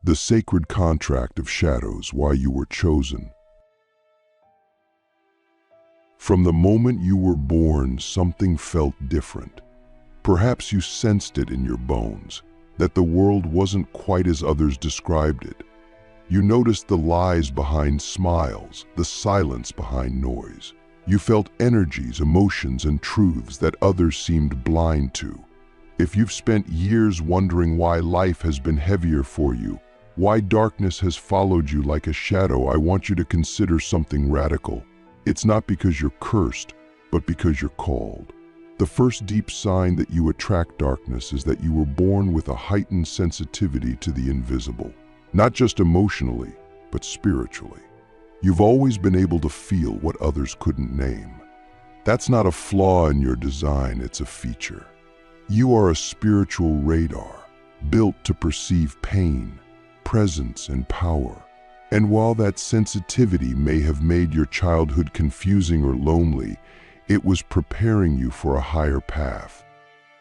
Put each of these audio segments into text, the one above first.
The sacred contract of shadows, why you were chosen. From the moment you were born, something felt different. Perhaps you sensed it in your bones, that the world wasn't quite as others described it. You noticed the lies behind smiles, the silence behind noise. You felt energies, emotions, and truths that others seemed blind to. If you've spent years wondering why life has been heavier for you, why darkness has followed you like a shadow, I want you to consider something radical. It's not because you're cursed, but because you're called. The first deep sign that you attract darkness is that you were born with a heightened sensitivity to the invisible. Not just emotionally, but spiritually. You've always been able to feel what others couldn't name. That's not a flaw in your design, it's a feature. You are a spiritual radar, built to perceive pain, presence, and power. And while that sensitivity may have made your childhood confusing or lonely, it was preparing you for a higher path.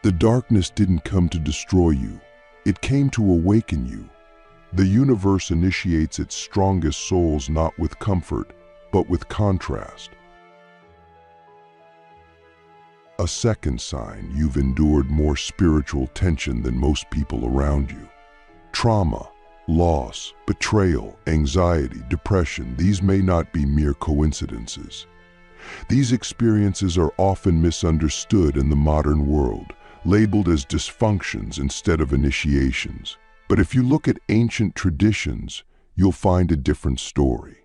The darkness didn't come to destroy you, it came to awaken you. The universe initiates its strongest souls not with comfort, but with contrast. A second sign, you've endured more spiritual tension than most people around you. Trauma, loss, betrayal, anxiety, depression, these may not be mere coincidences. These experiences are often misunderstood in the modern world, labeled as dysfunctions instead of initiations. But if you look at ancient traditions, you'll find a different story.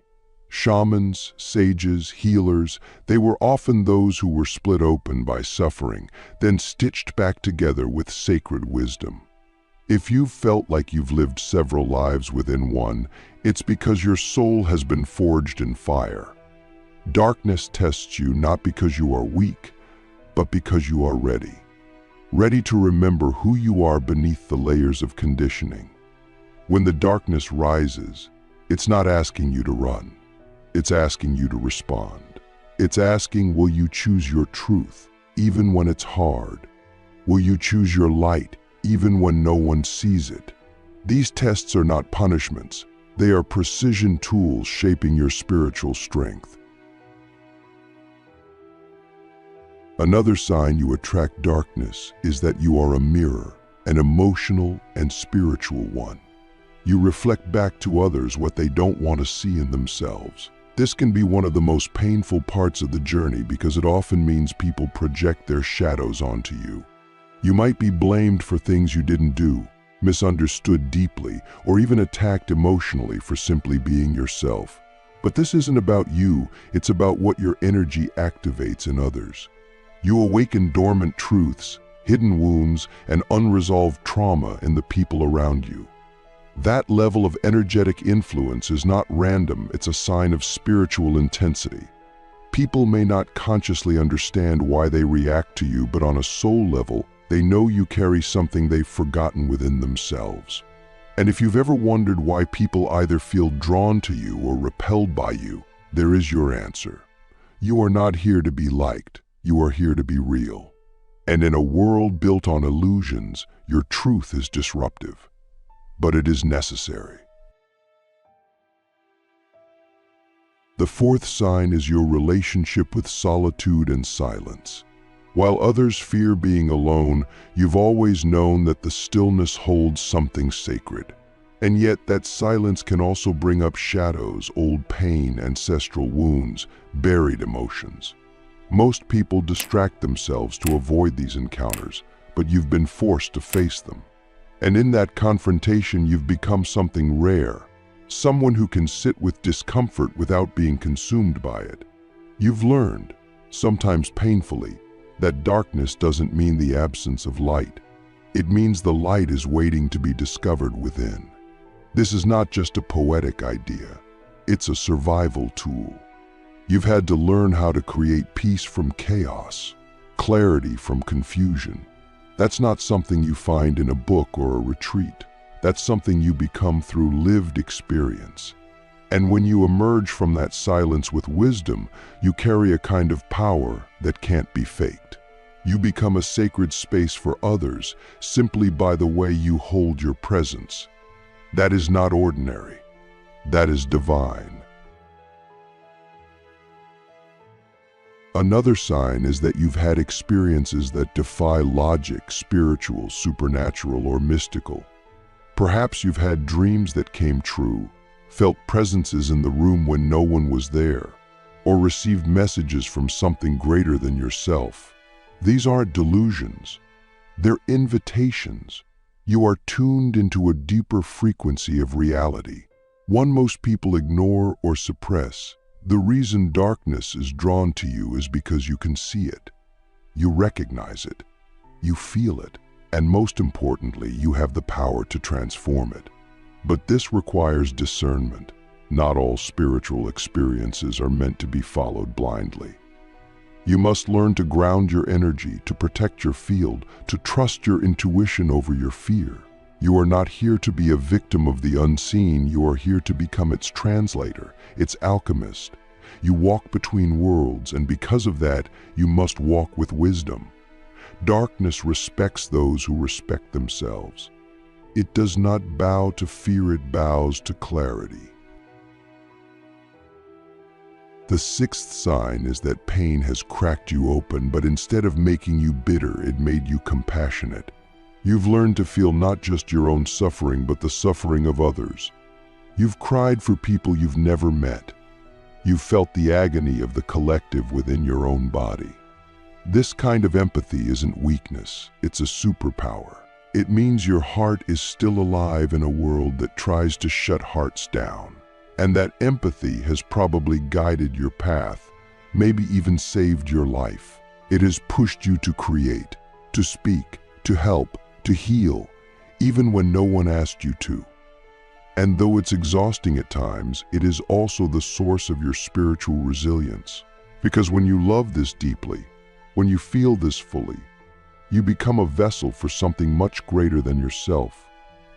Shamans, sages, healers, they were often those who were split open by suffering, then stitched back together with sacred wisdom. If you've felt like you've lived several lives within one, it's because your soul has been forged in fire. Darkness tests you not because you are weak, but because you are ready. Ready to remember who you are beneath the layers of conditioning. When the darkness rises, it's not asking you to run. It's asking you to respond. It's asking, will you choose your truth, even when it's hard? Will you choose your light, even when no one sees it? These tests are not punishments. They are precision tools shaping your spiritual strength. Another sign you attract darkness is that you are a mirror, an emotional and spiritual one. You reflect back to others what they don't want to see in themselves. This can be one of the most painful parts of the journey because it often means people project their shadows onto you. You might be blamed for things you didn't do, misunderstood deeply, or even attacked emotionally for simply being yourself. But this isn't about you, it's about what your energy activates in others. You awaken dormant truths, hidden wounds, and unresolved trauma in the people around you. That level of energetic influence is not random, it's a sign of spiritual intensity. People may not consciously understand why they react to you, but on a soul level, they know you carry something they've forgotten within themselves. And if you've ever wondered why people either feel drawn to you or repelled by you, there is your answer. You are not here to be liked. You are here to be real. And in a world built on illusions, your truth is disruptive. But it is necessary. The fourth sign is your relationship with solitude and silence. While others fear being alone, you've always known that the stillness holds something sacred. And yet that silence can also bring up shadows, old pain, ancestral wounds, buried emotions. Most people distract themselves to avoid these encounters, but you've been forced to face them. And in that confrontation, you've become something rare, someone who can sit with discomfort without being consumed by it. You've learned, sometimes painfully, that darkness doesn't mean the absence of light. It means the light is waiting to be discovered within. This is not just a poetic idea, it's a survival tool. You've had to learn how to create peace from chaos, clarity from confusion. That's not something you find in a book or a retreat. That's something you become through lived experience. And when you emerge from that silence with wisdom, you carry a kind of power that can't be faked. You become a sacred space for others simply by the way you hold your presence. That is not ordinary. That is divine. Another sign is that you've had experiences that defy logic, spiritual, supernatural, or mystical. Perhaps you've had dreams that came true, felt presences in the room when no one was there, or received messages from something greater than yourself. These aren't delusions. They're invitations. You are tuned into a deeper frequency of reality, one most people ignore or suppress. The reason darkness is drawn to you is because you can see it. You recognize it. You feel it. And most importantly, you have the power to transform it. But this requires discernment. Not all spiritual experiences are meant to be followed blindly. You must learn to ground your energy, to protect your field, to trust your intuition over your fear. You are not here to be a victim of the unseen. You are here to become its translator, its alchemist. You walk between worlds, and because of that, you must walk with wisdom. Darkness respects those who respect themselves. It does not bow to fear, it bows to clarity. The sixth sign is that pain has cracked you open, but instead of making you bitter, it made you compassionate. You've learned to feel not just your own suffering, but the suffering of others. You've cried for people you've never met. You've felt the agony of the collective within your own body. This kind of empathy isn't weakness, it's a superpower. It means your heart is still alive in a world that tries to shut hearts down. And that empathy has probably guided your path, maybe even saved your life. It has pushed you to create, to speak, to help, to heal, even when no one asked you to. And though it's exhausting at times, it is also the source of your spiritual resilience. Because when you love this deeply, when you feel this fully, you become a vessel for something much greater than yourself.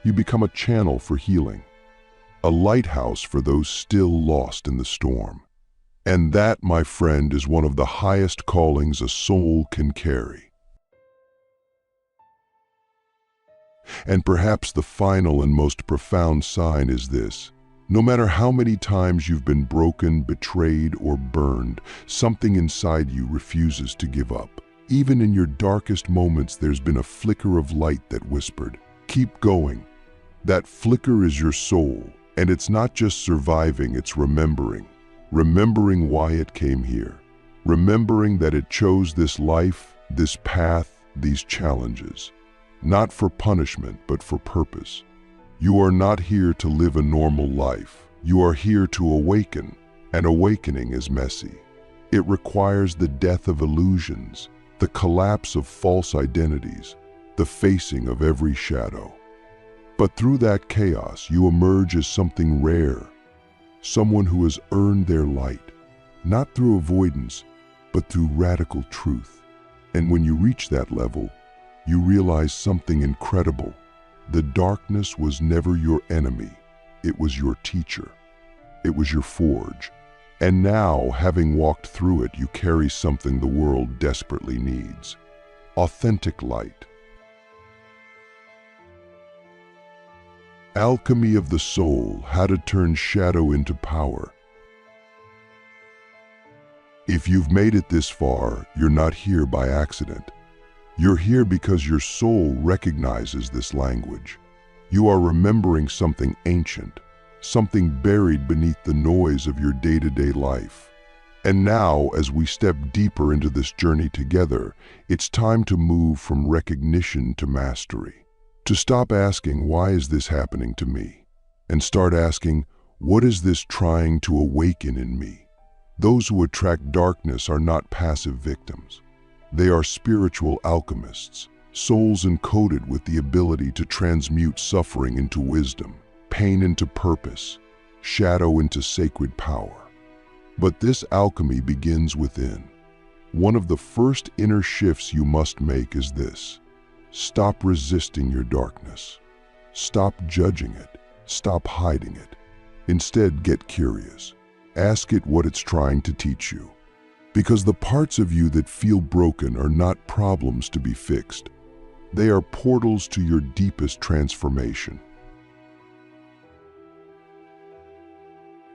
You become a channel for healing, a lighthouse for those still lost in the storm. And that, my friend, is one of the highest callings a soul can carry. And perhaps the final and most profound sign is this. No matter how many times you've been broken, betrayed, or burned, something inside you refuses to give up. Even in your darkest moments, there's been a flicker of light that whispered, "Keep going." That flicker is your soul, and it's not just surviving, it's remembering. Remembering why it came here. Remembering that it chose this life, this path, these challenges. Not for punishment, but for purpose. You are not here to live a normal life. You are here to awaken, and awakening is messy. It requires the death of illusions, the collapse of false identities, the facing of every shadow. But through that chaos, you emerge as something rare, someone who has earned their light, not through avoidance, but through radical truth. And when you reach that level, you realize something incredible. The darkness was never your enemy. It was your teacher. It was your forge. And now, having walked through it, you carry something the world desperately needs. Authentic light. Alchemy of the soul, how to turn shadow into power. If you've made it this far, you're not here by accident. You're here because your soul recognizes this language. You are remembering something ancient, something buried beneath the noise of your day-to-day life. And now, as we step deeper into this journey together, it's time to move from recognition to mastery. To stop asking, "Why is this happening to me?" and start asking, "What is this trying to awaken in me?" Those who attract darkness are not passive victims. They are spiritual alchemists, souls encoded with the ability to transmute suffering into wisdom, pain into purpose, shadow into sacred power. But this alchemy begins within. One of the first inner shifts you must make is this. Stop resisting your darkness. Stop judging it. Stop hiding it. Instead, get curious. Ask it what it's trying to teach you. Because the parts of you that feel broken are not problems to be fixed. They are portals to your deepest transformation.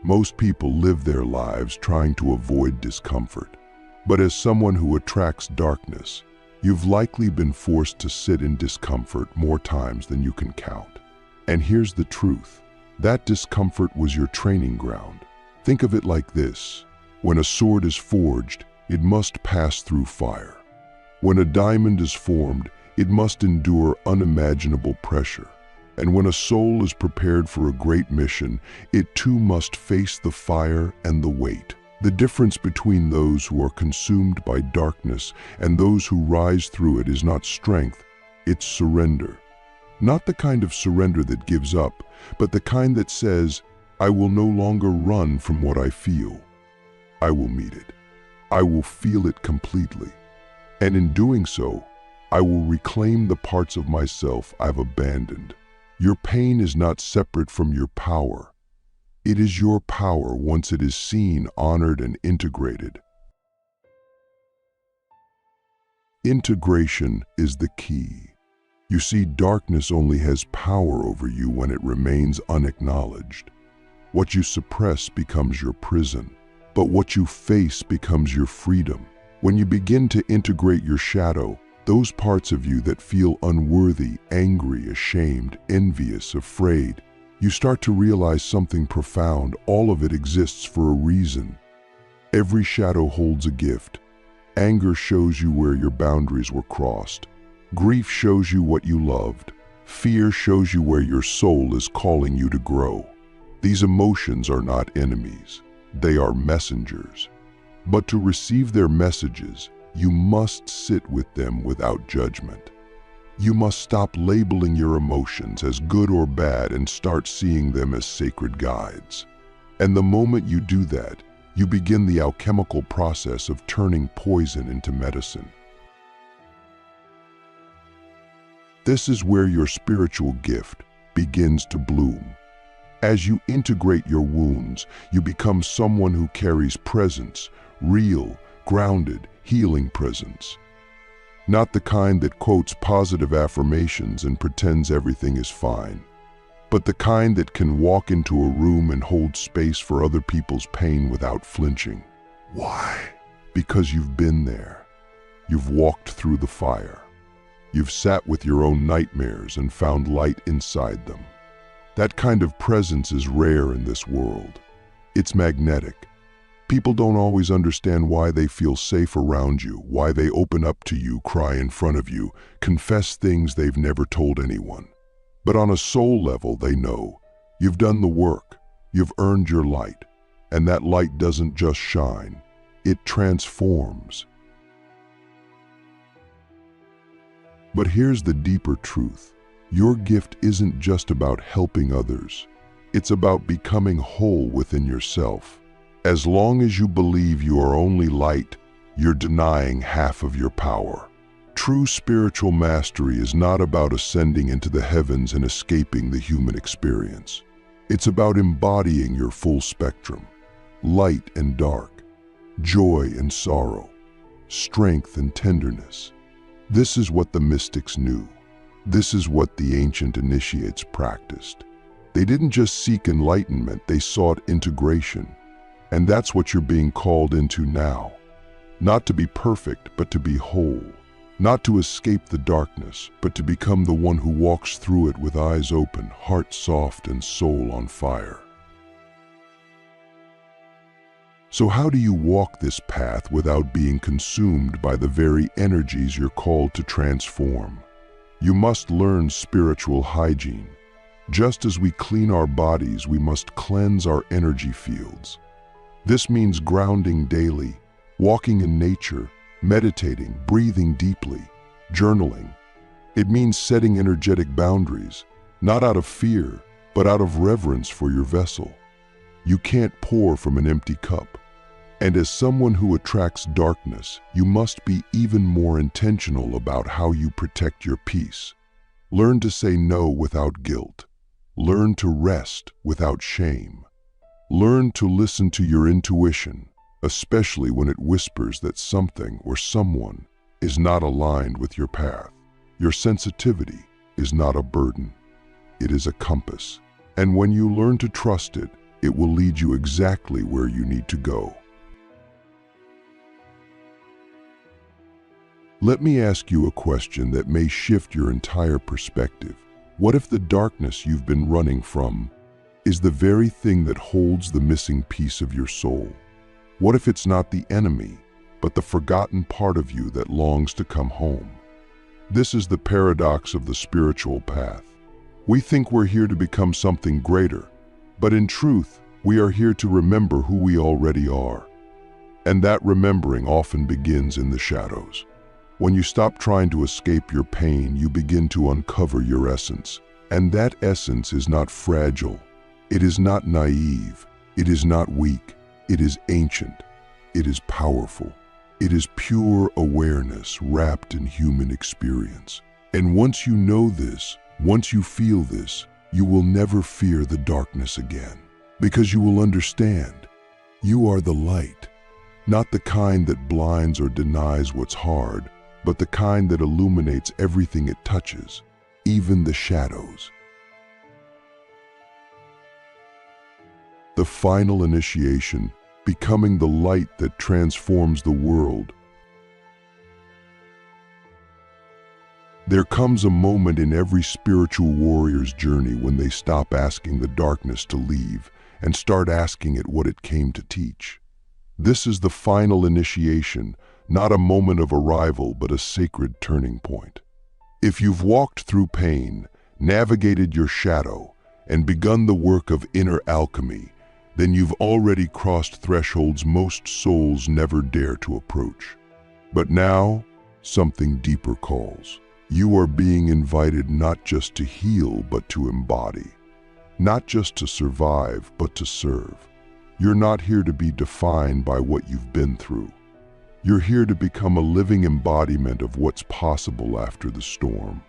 Most people live their lives trying to avoid discomfort. But as someone who attracts darkness, you've likely been forced to sit in discomfort more times than you can count. And here's the truth. That discomfort was your training ground. Think of it like this. When a sword is forged, it must pass through fire. When a diamond is formed, it must endure unimaginable pressure. And when a soul is prepared for a great mission, it too must face the fire and the weight. The difference between those who are consumed by darkness and those who rise through it is not strength, it's surrender. Not the kind of surrender that gives up, but the kind that says, I will no longer run from what I feel. I will meet it. I will feel it completely. And in doing so, I will reclaim the parts of myself I've abandoned. Your pain is not separate from your power. It is your power once it is seen, honored, and integrated. Integration is the key. You see, darkness only has power over you when it remains unacknowledged. What you suppress becomes your prison, but what you face becomes your freedom. When you begin to integrate your shadow, those parts of you that feel unworthy, angry, ashamed, envious, afraid, you start to realize something profound. All of it exists for a reason. Every shadow holds a gift. Anger shows you where your boundaries were crossed. Grief shows you what you loved. Fear shows you where your soul is calling you to grow. These emotions are not enemies. They are messengers. But to receive their messages, you must sit with them without judgment. You must stop labeling your emotions as good or bad and start seeing them as sacred guides. And the moment you do that, you begin the alchemical process of turning poison into medicine. This is where your spiritual gift begins to bloom. As you integrate your wounds, you become someone who carries presence, real, grounded, healing presence. Not the kind that quotes positive affirmations and pretends everything is fine, but the kind that can walk into a room and hold space for other people's pain without flinching. Why? Because you've been there. You've walked through the fire. You've sat with your own nightmares and found light inside them. That kind of presence is rare in this world. It's magnetic. People don't always understand why they feel safe around you, why they open up to you, cry in front of you, confess things they've never told anyone. But on a soul level, they know. You've done the work. You've earned your light. And that light doesn't just shine. It transforms. But here's the deeper truth. Your gift isn't just about helping others. It's about becoming whole within yourself. As long as you believe you are only light, you're denying half of your power. True spiritual mastery is not about ascending into the heavens and escaping the human experience. It's about embodying your full spectrum, light and dark, joy and sorrow, strength and tenderness. This is what the mystics knew. This is what the ancient initiates practiced. They didn't just seek enlightenment, they sought integration. And that's what you're being called into now. Not to be perfect, but to be whole. Not to escape the darkness, but to become the one who walks through it with eyes open, heart soft, and soul on fire. So how do you walk this path without being consumed by the very energies you're called to transform? You must learn spiritual hygiene. Just as we clean our bodies, we must cleanse our energy fields. This means grounding daily, walking in nature, meditating, breathing deeply, journaling. It means setting energetic boundaries, not out of fear, but out of reverence for your vessel. You can't pour from an empty cup. And as someone who attracts darkness, you must be even more intentional about how you protect your peace. Learn to say no without guilt. Learn to rest without shame. Learn to listen to your intuition, especially when it whispers that something or someone is not aligned with your path. Your sensitivity is not a burden. It is a compass. And when you learn to trust it, It will lead you exactly where you need to go. Let me ask you a question that may shift your entire perspective. What if the darkness you've been running from is the very thing that holds the missing piece of your soul? What if it's not the enemy, but the forgotten part of you that longs to come home? This is the paradox of the spiritual path. We think we're here to become something greater, but in truth, we are here to remember who we already are. And that remembering often begins in the shadows. When you stop trying to escape your pain, you begin to uncover your essence. And that essence is not fragile. It is not naive. It is not weak. It is ancient. It is powerful. It is pure awareness wrapped in human experience. And once you know this, once you feel this, you will never fear the darkness again. Because you will understand, you are the light. Not the kind that blinds or denies what's hard, but the kind that illuminates everything it touches, even the shadows. The final initiation, becoming the light that transforms the world. There comes a moment in every spiritual warrior's journey when they stop asking the darkness to leave and start asking it what it came to teach. This is the final initiation, not a moment of arrival, but a sacred turning point. If you've walked through pain, navigated your shadow, and begun the work of inner alchemy, then you've already crossed thresholds most souls never dare to approach. But now, something deeper calls. You are being invited not just to heal, but to embody. Not just to survive, but to serve. You're not here to be defined by what you've been through. You're here to become a living embodiment of what's possible after the storm.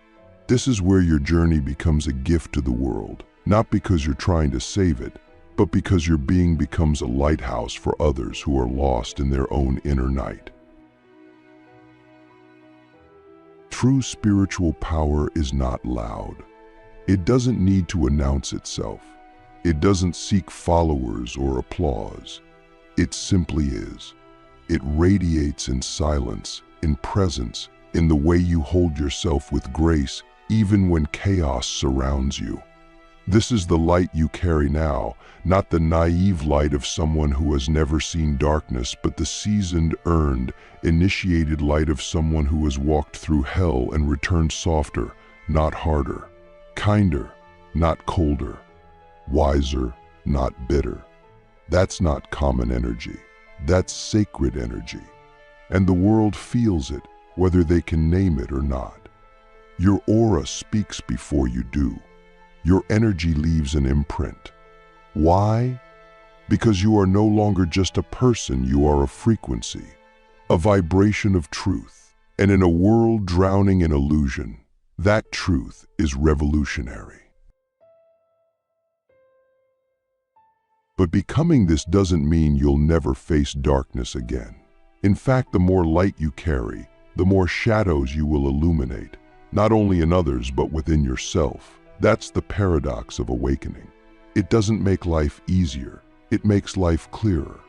This is where your journey becomes a gift to the world, not because you're trying to save it, but because your being becomes a lighthouse for others who are lost in their own inner night. True spiritual power is not loud. It doesn't need to announce itself. It doesn't seek followers or applause. It simply is. It radiates in silence, in presence, in the way you hold yourself with grace, even when chaos surrounds you. This is the light you carry now, not the naive light of someone who has never seen darkness, but the seasoned, earned, initiated light of someone who has walked through hell and returned softer, not harder, kinder, not colder, wiser, not bitter. That's not common energy. That's sacred energy. And the world feels it, whether they can name it or not. Your aura speaks before you do. Your energy leaves an imprint. Why? Because you are no longer just a person, you are a frequency, a vibration of truth. And in a world drowning in illusion, that truth is revolutionary. But becoming this doesn't mean you'll never face darkness again. In fact, the more light you carry, the more shadows you will illuminate, not only in others but within yourself. That's the paradox of awakening. It doesn't make life easier, it makes life clearer.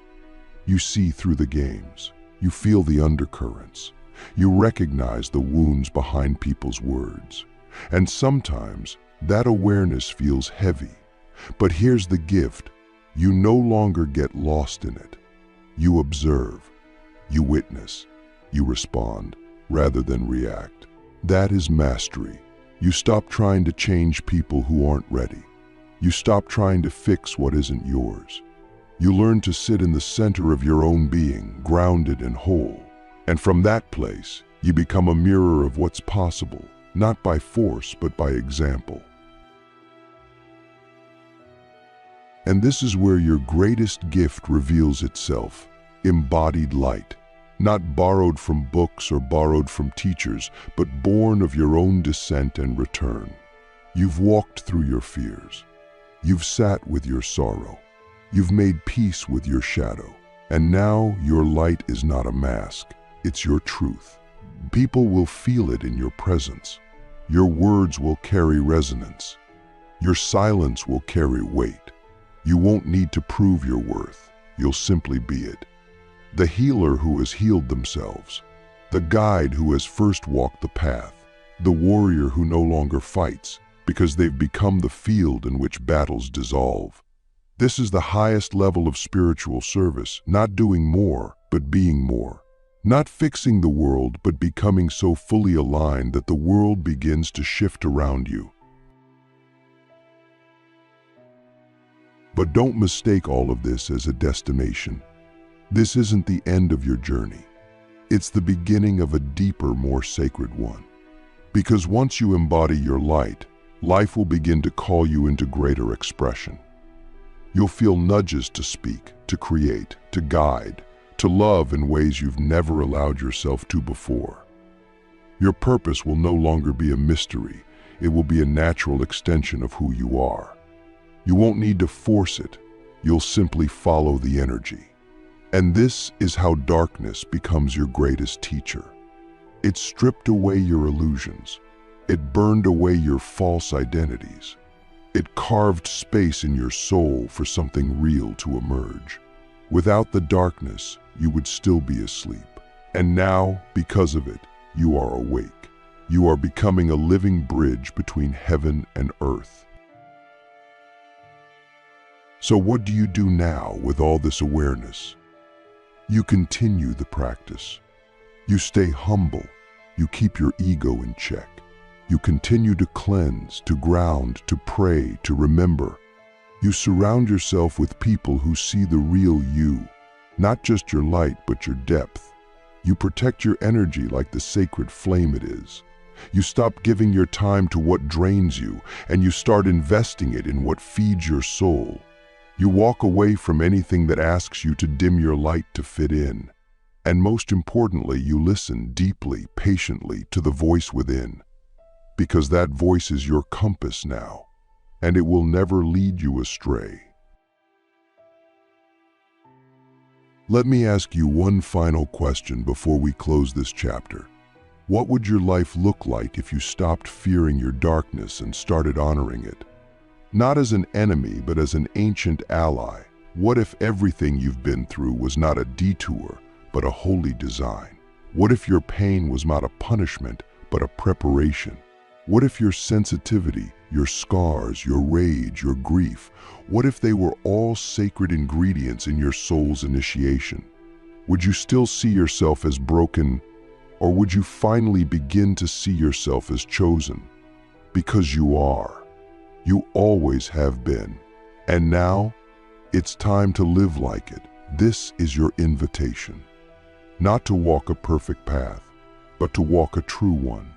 You see through the games, you feel the undercurrents, you recognize the wounds behind people's words. And sometimes that awareness feels heavy. But here's the gift. You no longer get lost in it. You observe, you witness, you respond, rather than react. That is mastery. You stop trying to change people who aren't ready. You stop trying to fix what isn't yours. You learn to sit in the center of your own being, grounded and whole. And from that place, you become a mirror of what's possible, not by force, but by example. And this is where your greatest gift reveals itself, embodied light, not borrowed from books or borrowed from teachers, but born of your own descent and return. You've walked through your fears. You've sat with your sorrow. You've made peace with your shadow. And now your light is not a mask, it's your truth. People will feel it in your presence. Your words will carry resonance. Your silence will carry weight. You won't need to prove your worth. You'll simply be it. The healer who has healed themselves. The guide who has first walked the path. The warrior who no longer fights because they've become the field in which battles dissolve. This is the highest level of spiritual service, not doing more, but being more. Not fixing the world, but becoming so fully aligned that the world begins to shift around you. But don't mistake all of this as a destination. This isn't the end of your journey. It's the beginning of a deeper, more sacred one. Because once you embody your light, life will begin to call you into greater expression. You'll feel nudges to speak, to create, to guide, to love in ways you've never allowed yourself to before. Your purpose will no longer be a mystery. It will be a natural extension of who you are. You won't need to force it. You'll simply follow the energy. And this is how darkness becomes your greatest teacher. It stripped away your illusions. It burned away your false identities. It carved space in your soul for something real to emerge. Without the darkness, you would still be asleep. And now, because of it, you are awake. You are becoming a living bridge between heaven and earth. So what do you do now with all this awareness? You continue the practice. You stay humble. You keep your ego in check. You continue to cleanse, to ground, to pray, to remember. You surround yourself with people who see the real you, not just your light, but your depth. You protect your energy like the sacred flame it is. You stop giving your time to what drains you, and you start investing it in what feeds your soul. You walk away from anything that asks you to dim your light to fit in. And most importantly, you listen deeply, patiently to the voice within. Because that voice is your compass now, and it will never lead you astray. Let me ask you one final question before we close this chapter. What would your life look like if you stopped fearing your darkness and started honoring it? Not as an enemy, but as an ancient ally. What if everything you've been through was not a detour, but a holy design? What if your pain was not a punishment, but a preparation? What if your sensitivity, your scars, your rage, your grief, what if they were all sacred ingredients in your soul's initiation? Would you still see yourself as broken, or would you finally begin to see yourself as chosen? Because you are. You always have been. And now, it's time to live like it. This is your invitation. Not to walk a perfect path, but to walk a true one.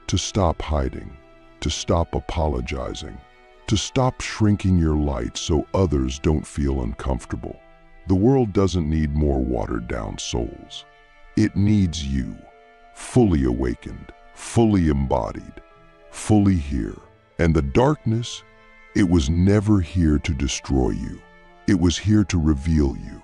To stop hiding, to stop apologizing, to stop shrinking your light so others don't feel uncomfortable. The world doesn't need more watered-down souls. It needs you, fully awakened, fully embodied, fully here. And the darkness, it was never here to destroy you. It was here to reveal you.